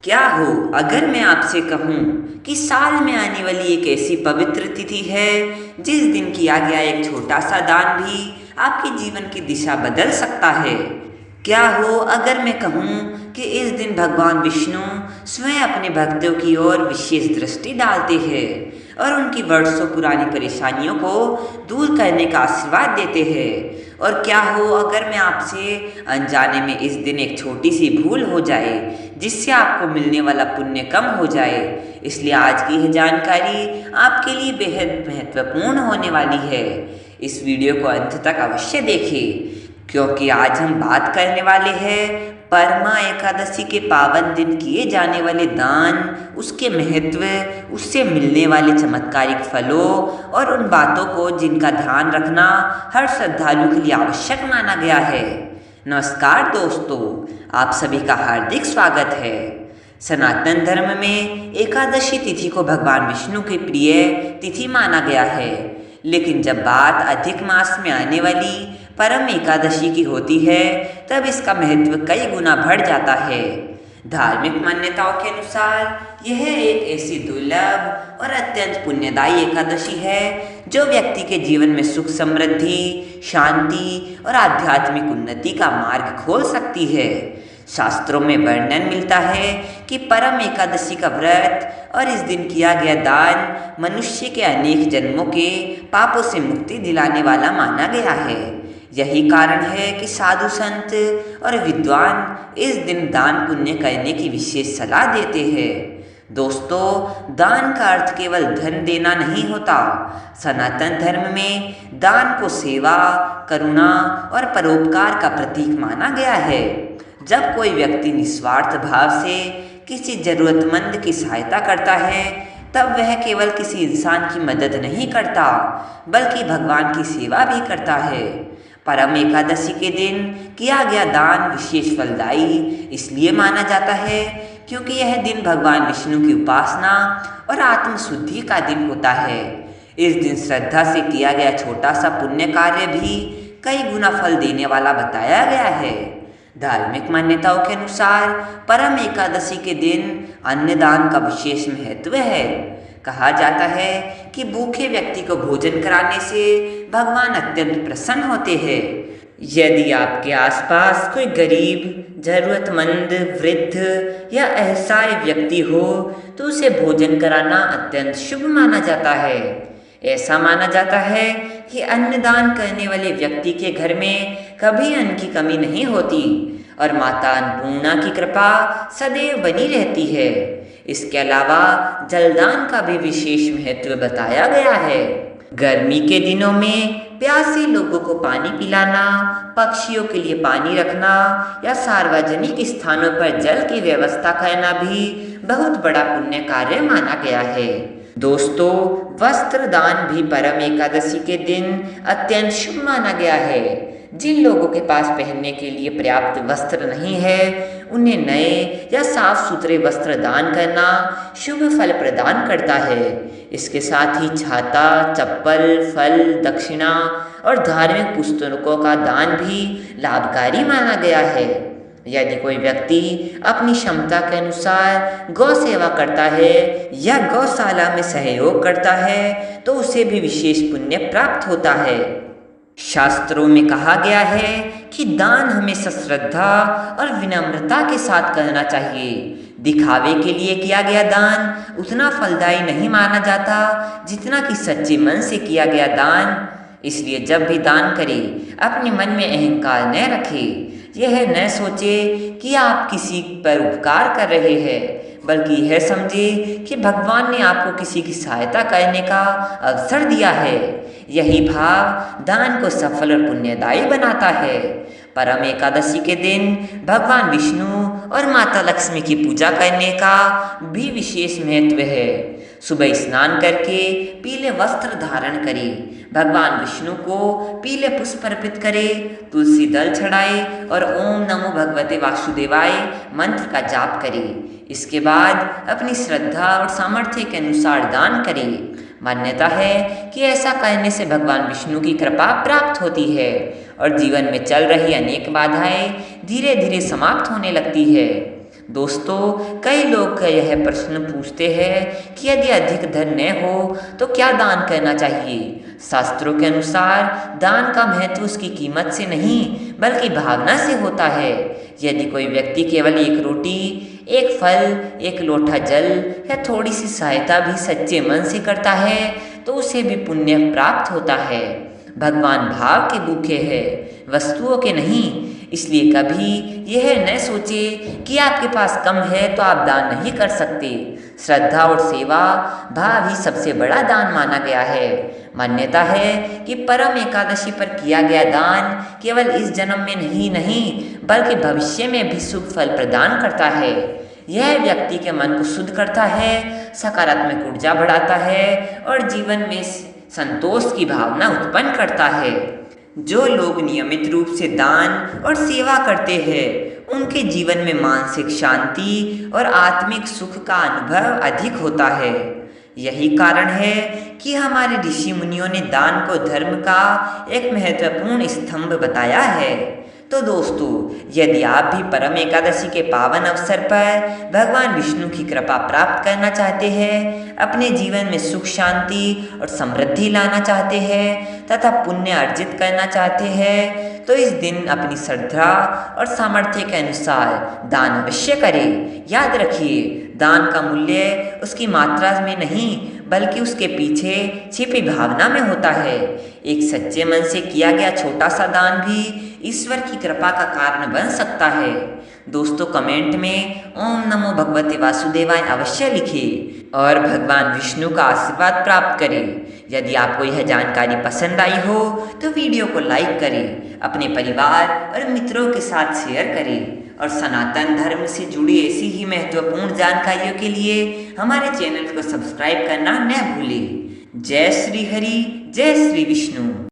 क्या हो अगर मैं आपसे कहूँ कि साल में आने वाली एक ऐसी पवित्र तिथि है जिस दिन किया गया एक छोटा सा दान भी आपके जीवन की दिशा बदल सकता है। क्या हो अगर मैं कहूँ कि इस दिन भगवान विष्णु स्वयं अपने भक्तों की ओर विशेष दृष्टि डालते हैं और उनकी वर्षों पुरानी परेशानियों को दूर करने का आशीर्वाद देते हैं। और क्या हो अगर मैं आपसे अनजाने में इस दिन एक छोटी सी भूल हो जाए जिससे आपको मिलने वाला पुण्य कम हो जाए। इसलिए आज की यह जानकारी आपके लिए बेहद महत्वपूर्ण होने वाली है। इस वीडियो को अंत तक अवश्य देखें क्योंकि आज हम बात करने वाले हैं परमा एकादशी के पावन दिन किए जाने वाले दान, उसके महत्व, उससे मिलने वाले चमत्कारिक फलों और उन बातों को जिनका ध्यान रखना हर श्रद्धालु के लिए आवश्यक माना गया है। नमस्कार दोस्तों, आप सभी का हार्दिक स्वागत है। सनातन धर्म में एकादशी तिथि को भगवान विष्णु की प्रिय तिथि माना गया है, लेकिन जब बात अधिक मास में आने वाली परम एकादशी की होती है तब इसका महत्व कई गुना बढ़ जाता है। धार्मिक मान्यताओं के अनुसार यह एक ऐसी दुर्लभ और अत्यंत पुण्यदायी एकादशी है जो व्यक्ति के जीवन में सुख, समृद्धि, शांति और आध्यात्मिक उन्नति का मार्ग खोल सकती है। शास्त्रों में वर्णन मिलता है कि परम एकादशी का व्रत और इस दिन किया गया दान मनुष्य के अनेक जन्मों के पापों से मुक्ति दिलाने वाला माना गया है। यही कारण है कि साधु संत और विद्वान इस दिन दान पुण्य करने की विशेष सलाह देते हैं। दोस्तों, दान का अर्थ केवल धन देना नहीं होता। सनातन धर्म में दान को सेवा, करुणा और परोपकार का प्रतीक माना गया है। जब कोई व्यक्ति निस्वार्थ भाव से किसी जरूरतमंद की सहायता करता है तब वह केवल किसी इंसान की मदद नहीं करता बल्कि भगवान की सेवा भी करता है। परम एकादशी के दिन किया गया दान विशेष फलदायी इसलिए माना जाता है क्योंकि यह दिन भगवान विष्णु की उपासना और आत्मशुद्धि का दिन होता है। इस दिन श्रद्धा से किया गया छोटा सा पुण्य कार्य भी कई गुना फल देने वाला बताया गया है। धार्मिक मान्यताओं के अनुसार परम एकादशी के दिन अन्नदान का विशेष महत्व है। कहा जाता है कि भूखे व्यक्ति को भोजन कराने से भगवान अत्यंत प्रसन्न होते हैं। यदि आपके आसपास कोई गरीब, जरूरतमंद, वृद्ध या असहाय व्यक्ति हो तो उसे भोजन कराना अत्यंत शुभ माना जाता है। ऐसा माना जाता है कि अन्नदान करने वाले व्यक्ति के घर में कभी अन्न की कमी नहीं होती और माता अन्नपूर्णा की कृपा सदैव बनी रहती है। इसके अलावा जलदान का भी विशेष महत्व बताया गया है। गर्मी के दिनों में प्यासे लोगों को पानी पिलाना, पक्षियों के लिए पानी रखना या सार्वजनिक स्थानों पर जल की व्यवस्था करना भी बहुत बड़ा पुण्य कार्य माना गया है। दोस्तों, वस्त्र दान भी परम एकादशी के दिन अत्यंत शुभ माना गया है। जिन लोगों के पास पहनने के लिए पर्याप्त वस्त्र नहीं है उन्हें नए या साफ सुथरे वस्त्र दान करना शुभ फल प्रदान करता है। इसके साथ ही छाता, चप्पल, फल, दक्षिणा और धार्मिक पुस्तकों का दान भी लाभकारी माना गया है। यदि कोई व्यक्ति अपनी क्षमता के अनुसार गौ सेवा करता है या गौशाला में सहयोग करता है तो उसे भी विशेष पुण्य प्राप्त होता है। शास्त्रों में कहा गया है कि दान हमेशा श्रद्धा और विनम्रता के साथ करना चाहिए। दिखावे के लिए किया गया दान उतना फलदायी नहीं माना जाता जितना कि सच्चे मन से किया गया दान। इसलिए जब भी दान करें अपने मन में अहंकार न रखें। यह न सोचे कि आप किसी पर उपकार कर रहे हैं, बल्कि यह समझे कि भगवान ने आपको किसी की सहायता करने का अवसर दिया है। यही भाव दान को सफल और पुण्यदायी बनाता है। परम एकादशी के दिन भगवान विष्णु और माता लक्ष्मी की पूजा करने का भी विशेष महत्व है। सुबह स्नान करके पीले वस्त्र धारण करें, भगवान विष्णु को पीले पुष्प अर्पित करें, तुलसी दल चढ़ाए और ओम नमो भगवते वासुदेवाय मंत्र का जाप करें। इसके बाद अपनी श्रद्धा और सामर्थ्य के अनुसार दान करें। मान्यता है कि ऐसा करने से भगवान विष्णु की कृपा प्राप्त होती है और जीवन में चल रही अनेक बाधाएं धीरे धीरे समाप्त होने लगती है। दोस्तों, कई लोग यह प्रश्न पूछते हैं कि यदि अधिक धन न हो तो क्या दान करना चाहिए। शास्त्रों के अनुसार दान का महत्व उसकी कीमत से नहीं बल्कि भावना से होता है। यदि कोई व्यक्ति केवल एक रोटी, एक फल, एक लोटा जल या थोड़ी सी सहायता भी सच्चे मन से करता है तो उसे भी पुण्य प्राप्त होता है। भगवान भाव के भूखे हैं, वस्तुओं के नहीं। इसलिए कभी यह न सोचे कि आपके पास कम है तो आप दान नहीं कर सकते। श्रद्धा और सेवा भाव ही सबसे बड़ा दान माना गया है। मान्यता है कि परम एकादशी पर किया गया दान केवल इस जन्म में नहीं बल्कि भविष्य में भी शुभ फल प्रदान करता है। यह व्यक्ति के मन को शुद्ध करता है, सकारात्मक ऊर्जा बढ़ाता है और जीवन में संतोष की भावना उत्पन्न करता है। जो लोग नियमित रूप से दान और सेवा करते हैं उनके जीवन में मानसिक शांति और आत्मिक सुख का अनुभव अधिक होता है। यही कारण है कि हमारे ऋषि मुनियों ने दान को धर्म का एक महत्वपूर्ण स्तंभ बताया है। तो दोस्तों, यदि आप भी परम एकादशी के पावन अवसर पर भगवान विष्णु की कृपा प्राप्त करना चाहते हैं, अपने जीवन में सुख शांति और समृद्धि लाना चाहते हैं तथा पुण्य अर्जित करना चाहते हैं तो इस दिन अपनी श्रद्धा और सामर्थ्य के अनुसार दान अवश्य करें। याद रखिए, दान का मूल्य उसकी मात्रा में नहीं बल्कि उसके पीछे छिपी भावना में होता है। एक सच्चे मन से किया गया छोटा सा दान भी ईश्वर की कृपा का कारण बन सकता है। दोस्तों, कमेंट में ओम नमो भगवते वासुदेवाय अवश्य लिखिए और भगवान विष्णु का आशीर्वाद प्राप्त करें। यदि आपको यह जानकारी पसंद आई हो तो वीडियो को लाइक करें, अपने परिवार और मित्रों के साथ शेयर करें और सनातन धर्म से जुड़ी ऐसी ही महत्वपूर्ण जानकारियों के लिए हमारे चैनल को सब्सक्राइब करना न भूलें। जय श्री हरि, जय श्री विष्णु।